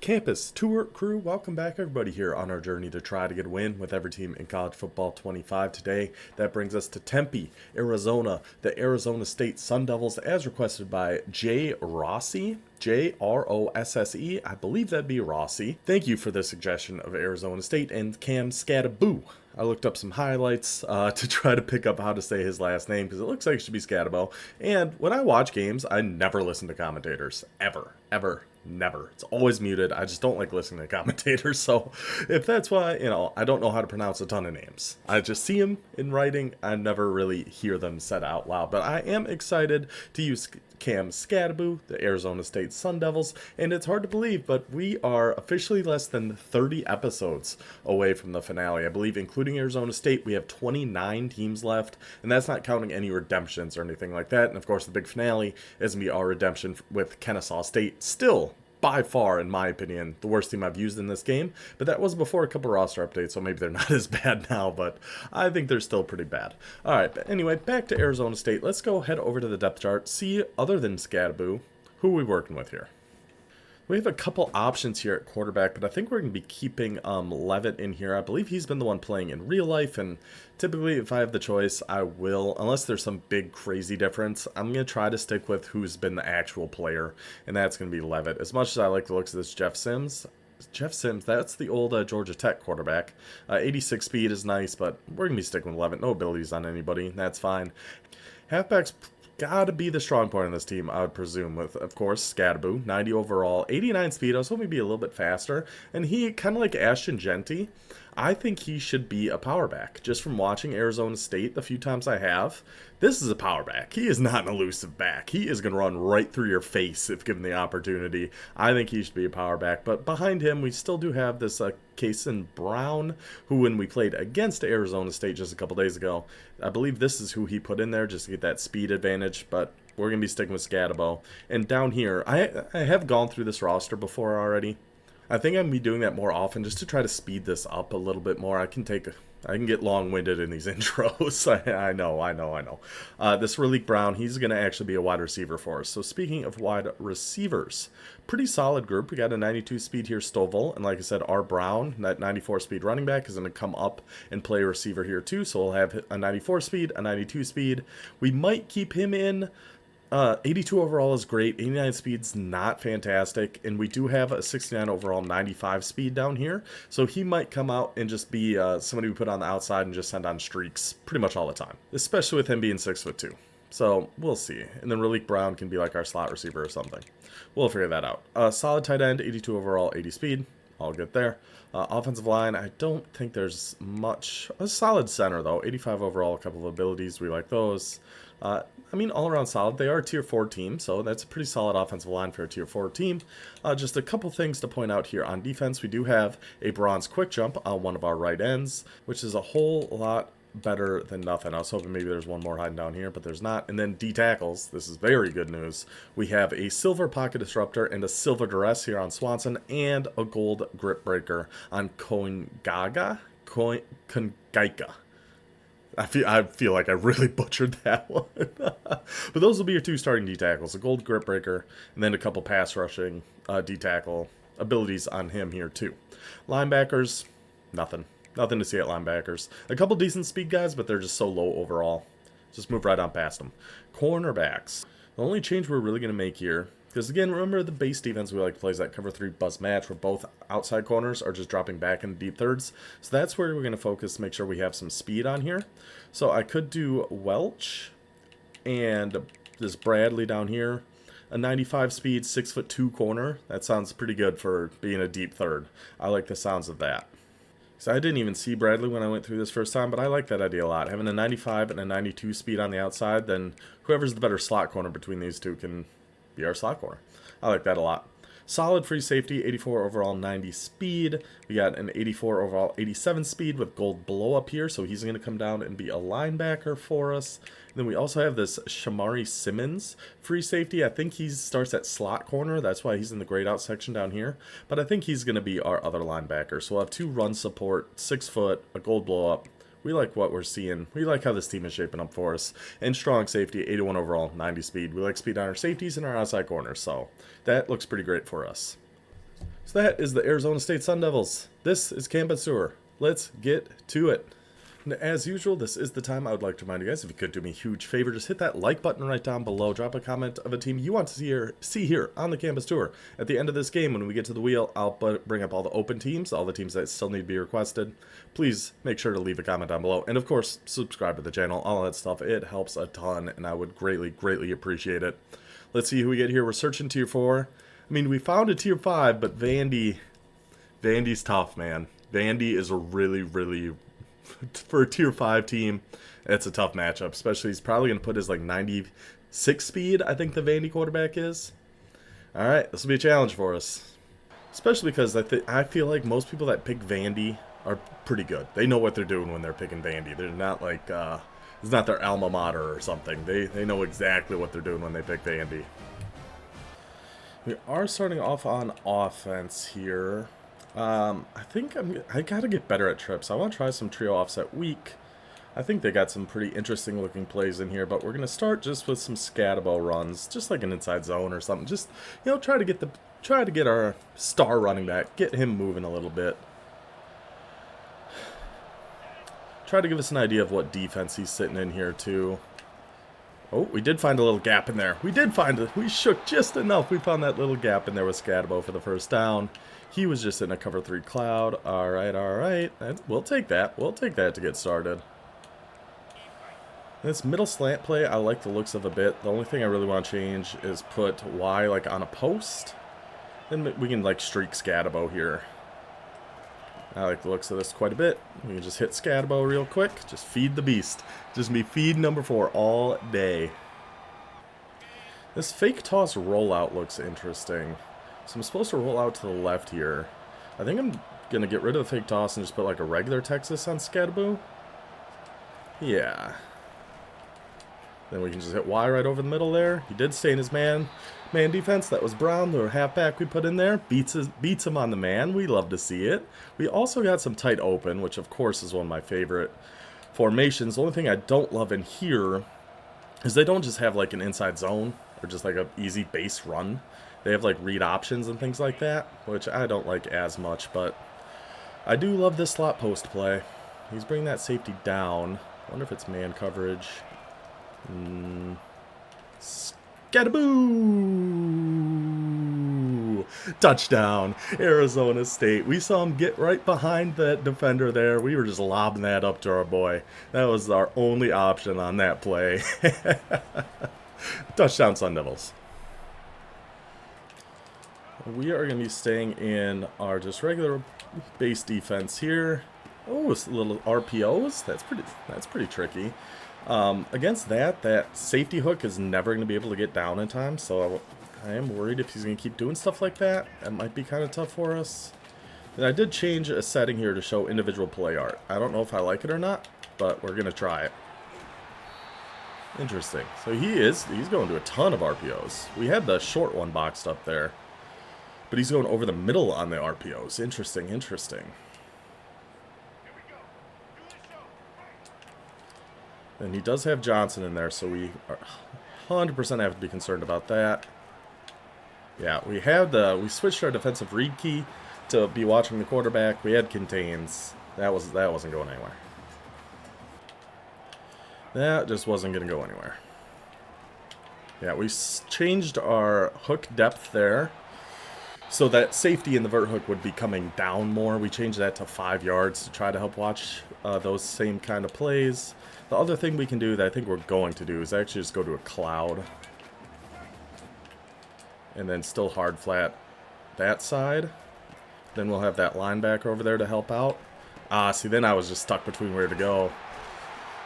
Campus Tour crew, welcome back everybody here on our journey to try to get a win with every team in college football 25 today. That brings us to Tempe, Arizona, the Arizona State Sun Devils as requested by J. Rossi. J-R-O-S-S-E, I believe that'd be Rossi. Thank you for the suggestion of Arizona State and Cam Skattebo. I looked up some highlights to try to pick up how to say his last name because it looks like it should be Skattebo. And when I watch games, I never listen to commentators. Ever. Never. It's always muted. I just don't like listening to commentators. So if that's why, I don't know how to pronounce a ton of names. I just see them in writing. I never really hear them said out loud. But I am excited to use Cam Skattebo, the Arizona State Sun Devils. And it's hard to believe, but we are officially less than 30 episodes away from the finale. I believe including Arizona State, we have 29 teams left. And that's not counting any redemptions or anything like that. And of course, the big finale is going to be our redemption with Kennesaw State. Still, by far, in my opinion, the worst team I've used in this game. But that was before a couple roster updates, so maybe they're not as bad now, but I think they're still pretty bad. Alright, but anyway, back to Arizona State. Let's go head over to the depth chart, see, other than Skattebo, who are we working with here? We have a couple options here at quarterback, but I think we're going to be keeping Levitt in here. I believe he's been the one playing in real life, and typically if I have the choice, I will, unless there's some big crazy difference, I'm going to try to stick with who's been the actual player, and that's going to be Levitt. As much as I like the looks of this Jeff Sims, that's the old Georgia Tech quarterback. 86 speed is nice, but we're going to be sticking with Levitt. No abilities on anybody, that's fine. Halfback's gotta be the strong point in this team, I would presume, with, of course, Skattebo, 90 overall, 89 speed. I was hoping he'd be a little bit faster. And he, kind of like Ashton Genty, I think he should be a power back. Just from watching Arizona State the few times I have, this is a power back. He is not an elusive back. He is going to run right through your face if given the opportunity. I think he should be a power back. But behind him, we still do have this Kason Brown, who when we played against Arizona State just a couple days ago, I believe this is who he put in there just to get that speed advantage. But we're going to be sticking with Skattebo. And down here, I have gone through this roster before already. I think I'm going to be doing that more often just to try to speed this up a little bit more. I can get long-winded in these intros. I know. This Raleek Brown, he's going to actually be a wide receiver for us. So speaking of wide receivers, pretty solid group. We got a 92 speed here, Stovall. And like I said, R. Brown, that 94 speed running back, is going to come up and play receiver here too. So we'll have a 94 speed, a 92 speed. We might keep him in. 82 overall is great, 89 speed's not fantastic, and we do have a 69 overall, 95 speed down here, so he might come out and just be somebody we put on the outside and just send on streaks pretty much all the time, especially with him being 6'2". So we'll see. And then Raleek Brown can be like our slot receiver or something. We'll figure that out. Solid tight end, 82 overall, 80 speed. All good there. Offensive line, I don't think there's much. A solid center, though. 85 overall, a couple of abilities. We like those. All around solid. They are a Tier 4 team, so that's a pretty solid offensive line for a Tier 4 team. Just a couple things to point out here on defense. We do have a bronze quick jump on one of our right ends, which is a whole lot better than nothing. I was hoping maybe there's one more hiding down here, but there's not. And then D tackles. This is very good news. We have a silver pocket disruptor and a silver duress here on Swanson, and a gold grip breaker on Kongaika. I feel like I really butchered that one. But those will be your two starting D tackles, a gold grip breaker, and then a couple pass rushing D tackle abilities on him here too. Linebackers, nothing. Nothing to see at linebackers. A couple decent speed guys, but they're just so low overall. Just move right on past them. Cornerbacks. The only change we're really going to make here, because again, remember the base defense we like to play is that cover 3 bus match where both outside corners are just dropping back in deep thirds. So that's where we're going to focus, make sure we have some speed on here. So I could do Welch and this Bradley down here. A 95 speed, 6'2" corner. That sounds pretty good for being a deep third. I like the sounds of that. So I didn't even see Bradley when I went through this first time, but I like that idea a lot. Having a 95 and a 92 speed on the outside, then whoever's the better slot corner between these two can be our slot corner. I like that a lot. Solid free safety, 84 overall, 90 speed. We got an 84 overall, 87 speed with gold blow up here, so he's going to come down and be a linebacker for us. And then we also have this Shamari Simmons free safety. I think he starts at slot corner. That's why he's in the grayed out section down here. But I think he's going to be our other linebacker. So we'll have 2 run support, 6 foot, a gold blow up. We like what we're seeing. We like how this team is shaping up for us. And strong safety, 81 overall, 90 speed. We like speed on our safeties and our outside corners, so that looks pretty great for us. So that is the Arizona State Sun Devils. This is Campus Tour. Let's get to it. And as usual, this is the time I would like to remind you guys, if you could do me a huge favor, just hit that like button right down below. Drop a comment of a team you want to see here on the Campus Tour. At the end of this game, when we get to the wheel, I'll bring up all the open teams, all the teams that still need to be requested. Please make sure to leave a comment down below. And of course, subscribe to the channel, all that stuff. It helps a ton, and I would greatly, greatly appreciate it. Let's see who we get here. We're searching Tier 4. I mean, we found a Tier 5, but Vandy's tough, man. Vandy is a really, for a Tier 5 team, it's a tough matchup. Especially, he's probably going to put his, like, 96 speed, I think the Vandy quarterback is. Alright, this will be a challenge for us. Especially because I feel like most people that pick Vandy are pretty good. They know what they're doing when they're picking Vandy. They're not like, it's not their alma mater or something. They know exactly what they're doing when they pick Vandy. We are starting off on offense here. I think I gotta get better at trips. I want to try some trio offset weak. I think they got some pretty interesting looking plays in here, but we're gonna start just with some Skattebo runs, just like an inside zone or something. Just, you know, try to get our star running back, get him moving a little bit. Try to give us an idea of what defense he's sitting in here too. Oh, we did find a little gap in there. We shook just enough. We found that little gap in there with Skattebo for the first down. He was just in a cover 3 cloud. All right. We'll take that. We'll take that to get started. This middle slant play, I like the looks of a bit. The only thing I really want to change is put Y like on a post. Then we can like streak Skattebo here. I like the looks of this quite a bit. We can just hit Skattebo real quick. Just feed the beast. Just be feed number 4 all day. This fake toss rollout looks interesting. So I'm supposed to roll out to the left here. I think I'm going to get rid of the fake toss and just put like a regular Texas on Skattebo. Yeah. Then we can just hit Y right over the middle there. He did stay in his man defense. That was Brown, the halfback we put in there. Beats him on the man. We love to see it. We also got some tight open, which of course is one of my favorite formations. The only thing I don't love in here is they don't just have like an inside zone or just like an easy base run. They have like read options and things like that, which I don't like as much, but I do love this slot post play. He's bringing that safety down. I wonder if it's man coverage. Skattebo! Touchdown, Arizona State. We saw him get right behind that defender there. We were just lobbing that up to our boy. That was our only option on that play. Touchdown, Sun Devils. We are going to be staying in our just regular base defense here. Oh, it's little RPOs. That's pretty tricky. Against that safety hook is never going to be able to get down in time, so I am worried if he's going to keep doing stuff like that. That might be kind of tough for us. And I did change a setting here to show individual play art. I don't know if I like it or not, but we're going to try it. Interesting. So he's going to a ton of RPOs. We had the short one boxed up there, but he's going over the middle on the RPOs. Interesting. And he does have Johnson in there, so we are 100% have to be concerned about that. Yeah, we switched our defensive read key to be watching the quarterback. We had contains. That wasn't going anywhere. That just wasn't going to go anywhere. Yeah, we changed our hook depth there so that safety in the vert hook would be coming down more. We changed that to 5 yards to try to help watch those same kind of plays. The other thing we can do that I think we're going to do is actually just go to a cloud. And then still hard flat that side. Then we'll have that linebacker over there to help out. See, then I was just stuck between where to go.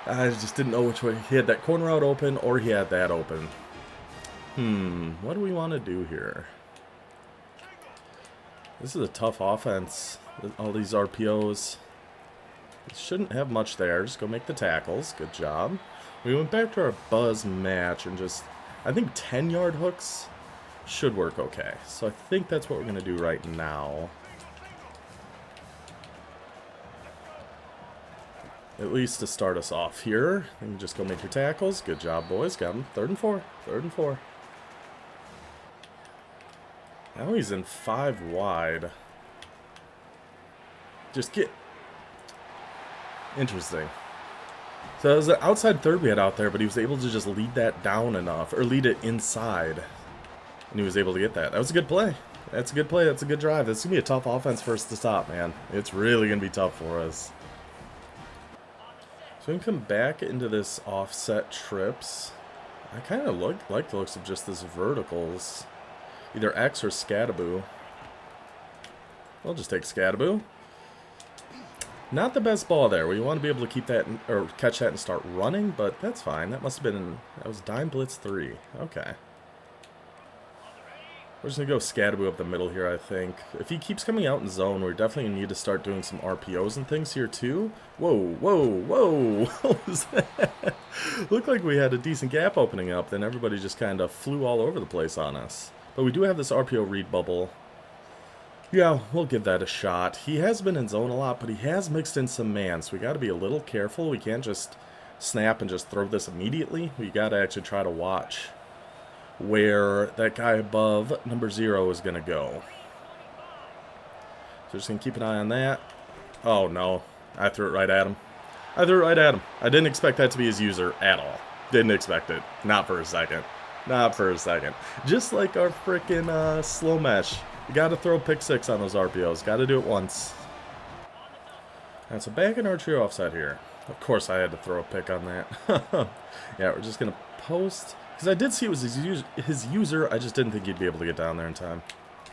I just didn't know which way. He had that corner out open or he had that open. What do we want to do here? This is a tough offense. All these RPOs. Shouldn't have much there. Just go make the tackles. Good job. We went back to our buzz match and just, I think 10-yard hooks should work okay. So I think that's what we're going to do right now. At least to start us off here. And just go make your tackles. Good job, boys. Got them. 3rd and 4. 3rd and 4. Now he's in 5 wide. Just get... Interesting. So it was an outside third we had out there, but he was able to just lead that down enough, or lead it inside. And he was able to get that. That was a good play. That's a good play. That's a good drive. This is going to be a tough offense for us to stop, man. It's really going to be tough for us. So we can come back into this offset trips. I kind of like the looks of just this verticals. Either X or Skattebo. We'll just take Skattebo. Not the best ball there. We want to be able to keep that, or catch that and start running, but that's fine. That must have been, that was dime blitz 3. Okay. We're just going to go Skattebo up the middle here, I think. If he keeps coming out in zone, we're definitely going to need to start doing some RPOs and things here, too. Whoa, whoa, whoa. What was that? Looked like we had a decent gap opening up, then everybody just kind of flew all over the place on us. But we do have this RPO read bubble. Yeah, we'll give that a shot. He has been in zone a lot, but he has mixed in some man, so we got to be a little careful. We can't just snap and just throw this immediately. We got to actually try to watch where that guy above number 0 is going to go. So just going to keep an eye on that. Oh, no. I threw it right at him. I threw it right at him. I didn't expect that to be his user at all. Didn't expect it. Not for a second. Not for a second. Just like our freaking slow mesh. You got to throw pick 6 on those RPOs. Got to do it once. And so back in our trio offside here. Of course I had to throw a pick on that. Yeah, we're just going to post. Because I did see it was his user. I just didn't think he'd be able to get down there in time.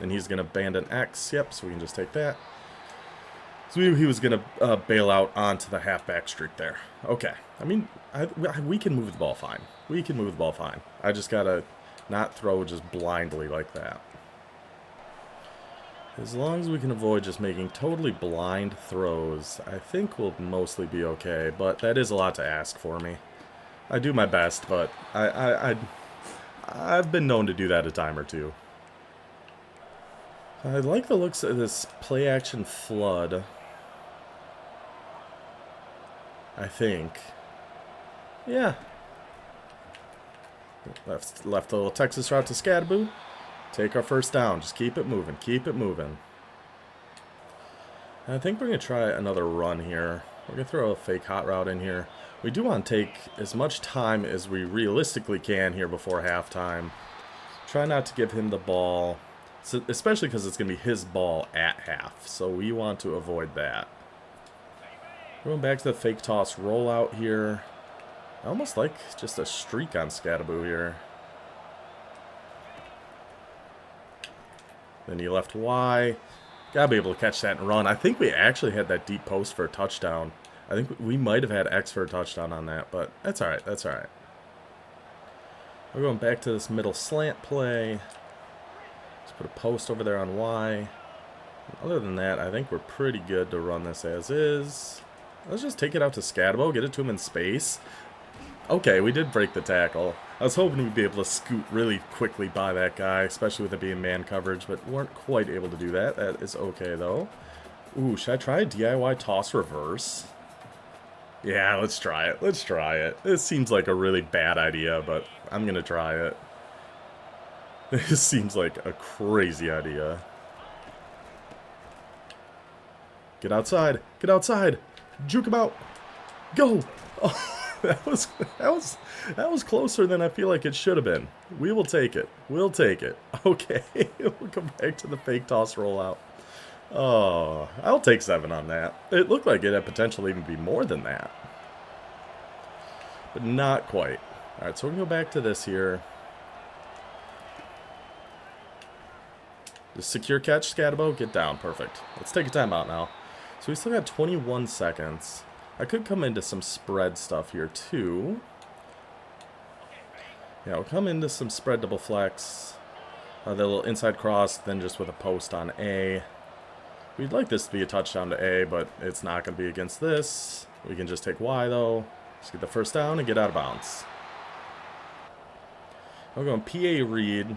And he's going to abandon X. Yep, so we can just take that. So he was going to bail out onto the halfback streak there. Okay. I mean, we can move the ball fine. We can move the ball fine. I just got to not throw just blindly like that. As long as we can avoid just making totally blind throws, I think we'll mostly be okay. But that is a lot to ask for me. I do my best, but I've been known to do that a time or two. I like the looks of this play-action flood. I think. Yeah. Left a little Texas route to Skattebo. Take our first down. Just keep it moving. Keep it moving. And I think we're going to try another run here. We're going to throw a fake hot route in here. We do want to take as much time as we realistically can here before halftime. Try not to give him the ball, so, especially because it's going to be his ball at half. So we want to avoid that. Going back to the fake toss rollout here. I almost like just a streak on Skattebo here. Then he left Y. Gotta be able to catch that and run. I think we actually had that deep post for a touchdown. I think we might have had X for a touchdown on that, but that's alright. That's alright. We're going back to this middle slant play. Let's put a post over there on Y. Other than that, I think we're pretty good to run this as is. Let's just take it out to Skattebo, get it to him in space. Okay, we did break the tackle. I was hoping we'd be able to scoot really quickly by that guy, especially with it being man coverage, but weren't quite able to do that. That is okay, though. Ooh, should I try a DIY toss reverse? Yeah, let's try it. Let's try it. This seems like a really bad idea, but I'm going to try it. This seems like a crazy idea. Get outside. Get outside. Juke him out. Go. Oh. That was closer than I feel like it should have been. We will take it. We'll take it. Okay, we'll come back to the fake toss rollout. Oh, I'll take 7 on that. It looked like it had potential to even be more than that. But not quite. Alright, so we're going to go back to this here. Just secure catch, Skattebo. Get down. Perfect. Let's take a timeout now. So we still got 21 seconds. I could come into some spread stuff here, too. Yeah, we'll come into some spread double flex. The little inside cross, then just with a post on A. We'd like this to be a touchdown to A, but it's not going to be against this. We can just take Y, though. Just get the first down and get out of bounds. We're going PA read.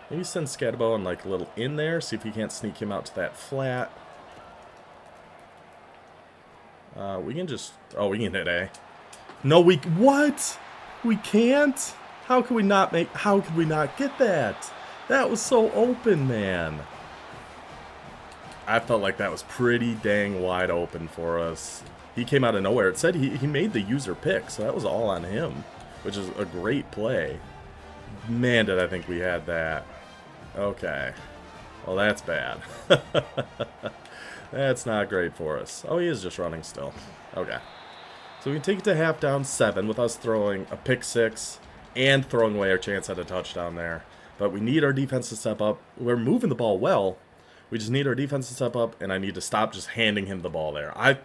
Maybe send Skattebo and like a little in there. See if we can't sneak him out to that flat. We can just... Oh, we can hit A. No, we... What? We can't? How could we not make... How could we not get that? That was so open, man. I felt like that was pretty dang wide open for us. He came out of nowhere. It said he made the user pick, so that was all on him, which is a great play. Man, did I think we had that. Okay. Well, that's bad. That's not great for us. Oh, he is just running still. Okay. So we can take it to half down 7 with us throwing a pick 6 and throwing away our chance at a touchdown there. But we need our defense to step up. We're moving the ball well. We just need our defense to step up, and I need to stop just handing him the ball there. I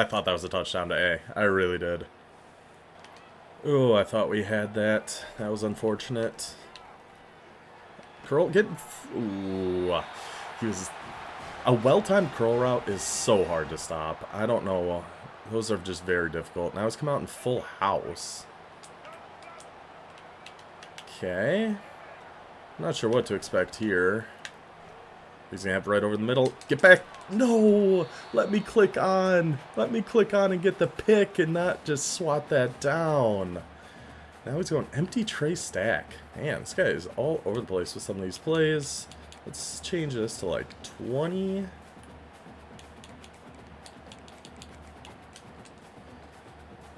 thought that was a touchdown to A. I really did. Oh, I thought we had that. That was unfortunate. Curl, get... Ooh. He was... A well-timed curl route is so hard to stop. I don't know. Those are just very difficult. Now he's come out in full house. Okay. I'm not sure what to expect here. He's going to have right over the middle. Get back. No! Let me click on. Let me click on and get the pick and not just swat that down. Now he's going empty tray stack. Man, this guy is all over the place with some of these plays. Let's change this to like 20.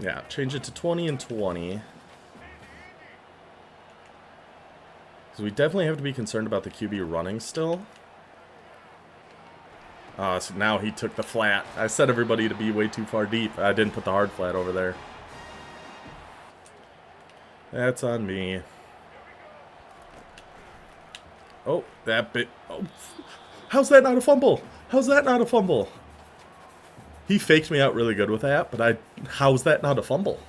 Yeah, change it to 20 and 20. So we definitely have to be concerned about the QB running still. So now he took the flat. I set everybody to be way too far deep. I didn't put the hard flat over there. That's on me. Oh, that bit. Oh, how's that not a fumble? How's that not a fumble? He faked me out really good with that, but how's that not a fumble?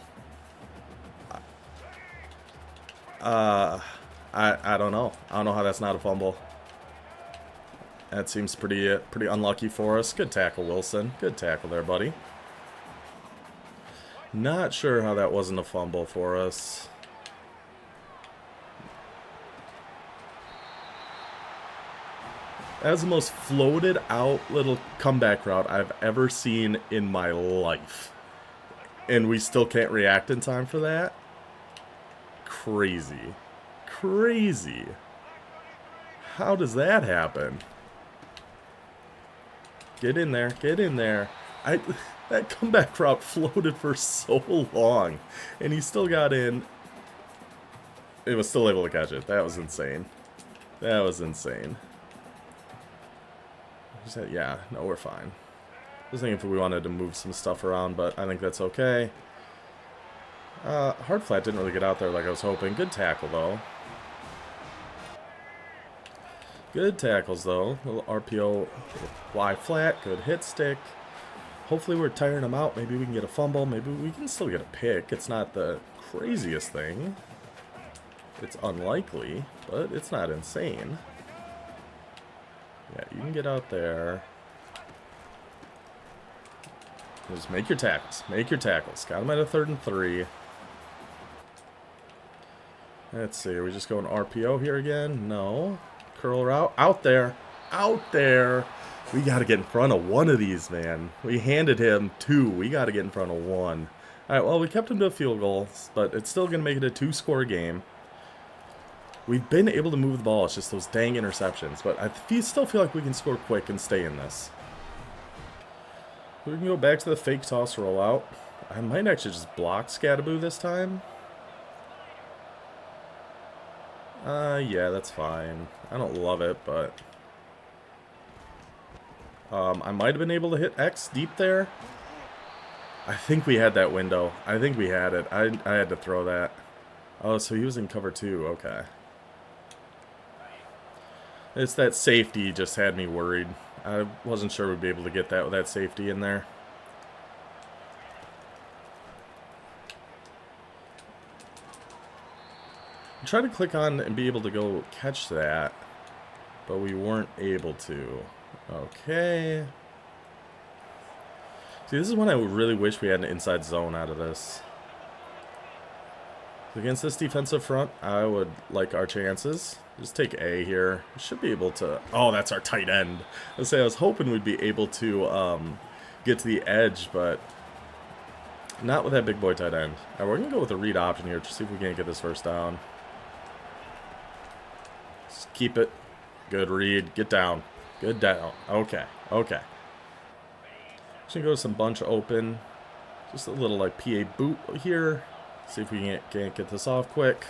I don't know. I don't know how that's not a fumble. That seems pretty unlucky for us. Good tackle, Wilson. Good tackle there, buddy. Not sure how that wasn't a fumble for us. That was the most floated out little comeback route I've ever seen in my life. And we still can't react in time for that? Crazy. Crazy. How does that happen? Get in there. Get in there. That comeback route floated for so long. And he still got in. He was still able to catch it. That was insane. That was insane. Yeah, no, we're fine. I was thinking if we wanted to move some stuff around, but I think that's okay. Hard flat didn't really get out there like I was hoping. Good tackle, though. Good tackles, though. Little RPO, Y flat, good hit stick. Hopefully we're tiring them out. Maybe we can get a fumble. Maybe we can still get a pick. It's not the craziest thing. It's unlikely, but it's not insane. Yeah, you can get out there. Just make your tackles. Make your tackles. Got him at a 3rd and 3. Let's see. Are we just going RPO here again? No. Curl route. Out there. Out there. We got to get in front of one of these, man. We handed him 2. We got to get in front of 1. All right, well, we kept him to a field goal, but it's still going to make it a 2-score game. We've been able to move the ball. It's just those dang interceptions. But I still feel like we can score quick and stay in this. We can go back to the fake toss rollout. I might actually just block Skattebo this time. Yeah, that's fine. I don't love it, but... I might have been able to hit X deep there. I think we had that window. I think we had it. I had to throw that. Oh, so he was in cover 2. Okay. It's that safety just had me worried. I wasn't sure we'd be able to get that with that safety in there. I tried to click on and be able to go catch that, but we weren't able to. Okay. See, this is when I really wish we had an inside zone out of this. Against this defensive front, I would like our chances. Just take A here. We should be able to... Oh, that's our tight end. I was hoping we'd be able to get to the edge, but not with that big boy tight end. All right, we're going to go with a read option here to see if we can't get this first down. Just keep it. Good read. Get down. Good down. Okay. Okay. Just gonna go to some bunch open. Just a little like PA boot here. See if we can't get this off quick.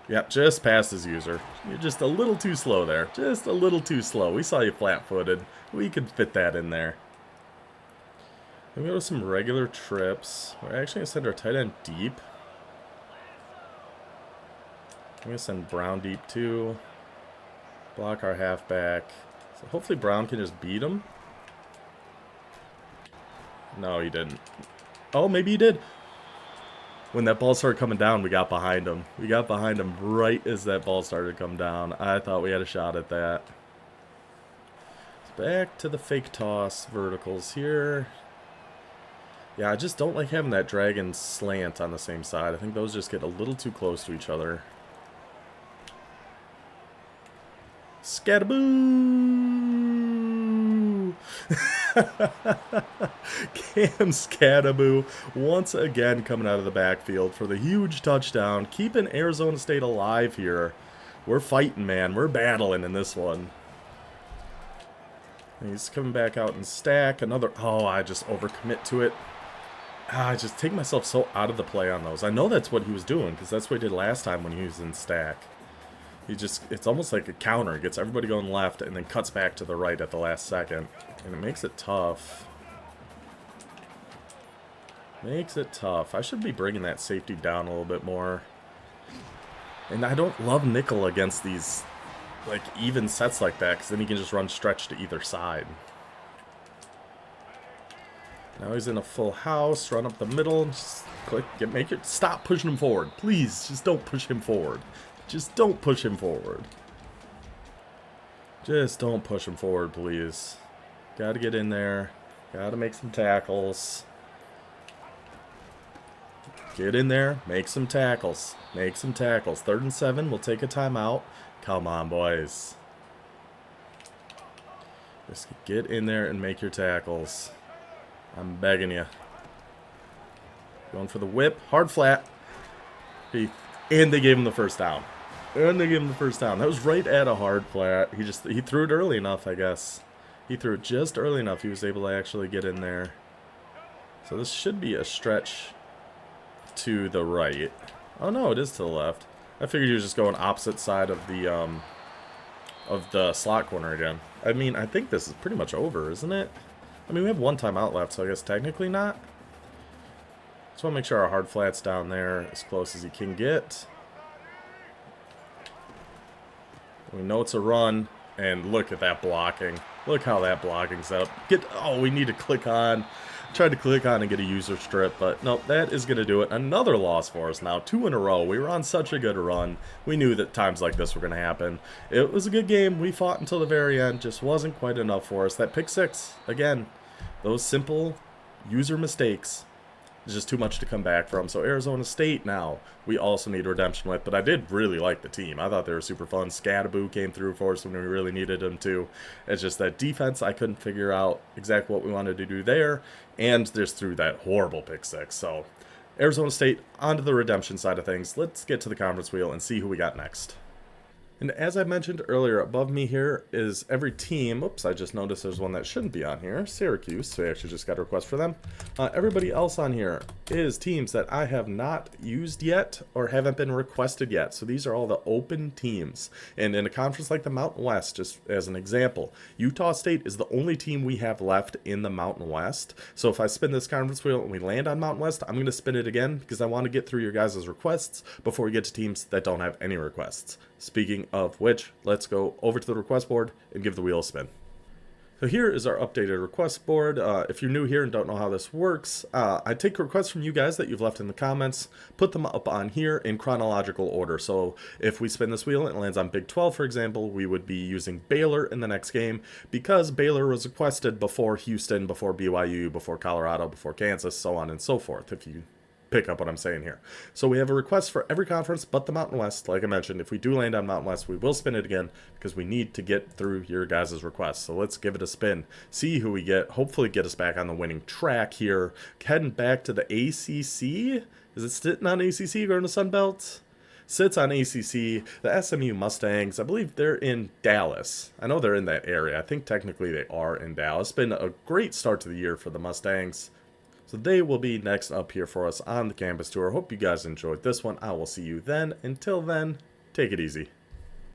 Yep, just past his user. You're just a little too slow there. Just a little too slow. We saw you flat-footed. We could fit that in there. Then we go to some regular trips. We're actually going to send our tight end deep. I'm going to send Brown deep too. Block our halfback. So hopefully Brown can just beat him. No, he didn't. Oh, maybe he did. When that ball started coming down, we got behind him. We got behind him right as that ball started to come down. I thought we had a shot at that. Back to the fake toss verticals here. Yeah, I just don't like having that drag and slant on the same side. I think those just get a little too close to each other. Skattebo! Cam Skattebo once again coming out of the backfield for the huge touchdown, keeping Arizona State alive here. We're fighting, man. We're battling in this one. He's coming back out in stack. Another... Oh, I just overcommit to it. I just take myself so out of the play on those. I know that's what he was doing, because that's what he did last time when he was in stack. He just... It's almost like a counter. He gets everybody going left and then cuts back to the right at the last second. And it makes it tough. Makes it tough. I should be bringing that safety down a little bit more. And I don't love nickel against these... like even sets like that, because then he can just run stretch to either side. Now he's in a full house, run up the middle, just click, make it, stop pushing him forward. Please, just don't push him forward. Just don't push him forward. Just don't push him forward, please. Gotta get in there. Gotta make some tackles. Get in there, make some tackles. Make some tackles. 3rd and 7, we'll take a timeout. Come on, boys. Just get in there and make your tackles. I'm begging you. Going for the whip. Hard flat. And they gave him the first down. And they gave him the first down. That was right at a hard flat. He threw it early enough, I guess. He threw it just early enough. He was able to actually get in there. So this should be a stretch to the right. Oh, no, it is to the left. I figured he was just going opposite side of the slot corner again. I mean, I think this is pretty much over, isn't it? I mean, we have one timeout left, so I guess technically not. Just want to make sure our hard flat's down there as close as he can get. We know it's a run, and look at that blocking. Look how that blocking's set up. Oh, we need to click on. Tried to click on and get a user strip, but nope, that is going to do it. Another loss for us now, 2 in a row. We were on such a good run. We knew that times like this were going to happen. It was a good game. We fought until the very end. Just wasn't quite enough for us. That pick 6, again, those simple user mistakes is just too much to come back from. So Arizona State now, we also need redemption with, but I did really like the team. I thought they were super fun. Skattebo came through for us when we really needed him to. It's just that defense, I couldn't figure out exactly what we wanted to do there, and just threw that horrible pick 6. So Arizona State, onto the redemption side of things. Let's get to the conference wheel and see who we got next. And as I mentioned earlier, above me here is every team. Oops, I just noticed there's one that shouldn't be on here. Syracuse, so I actually just got a request for them. Everybody else on here is teams that I have not used yet or haven't been requested yet. So these are all the open teams. And in a conference like the Mountain West, just as an example, Utah State is the only team we have left in the Mountain West. So if I spin this conference wheel and we land on Mountain West, I'm going to spin it again because I want to get through your guys' requests before we get to teams that don't have any requests. Speaking of which, let's go over to the request board and give the wheel a spin. So here is our updated request board. If you're new here and don't know how this works, I take requests from you guys that you've left in the comments, put them up on here in chronological order. So if we spin this wheel and it lands on Big 12, for example, we would be using Baylor in the next game because Baylor was requested before Houston, before BYU, before Colorado, before Kansas, so on and so forth, if you pick up what I'm saying here. So we have a request for every conference but the Mountain West. Like I mentioned, if we do land on Mountain West, we will spin it again because we need to get through your guys' requests. So let's give it a spin, see who we get, hopefully get us back on the winning track here. Heading back to the ACC. Is it sitting on ACC going to Sunbelt? sits on ACC. The SMU Mustangs, I believe they're in Dallas. I know they're in that area. I think technically they are in Dallas. It's been a great start to the year for the Mustangs. So they will be next up here for us on the campus tour. Hope you guys enjoyed this one. I will see you then. Until then, take it easy.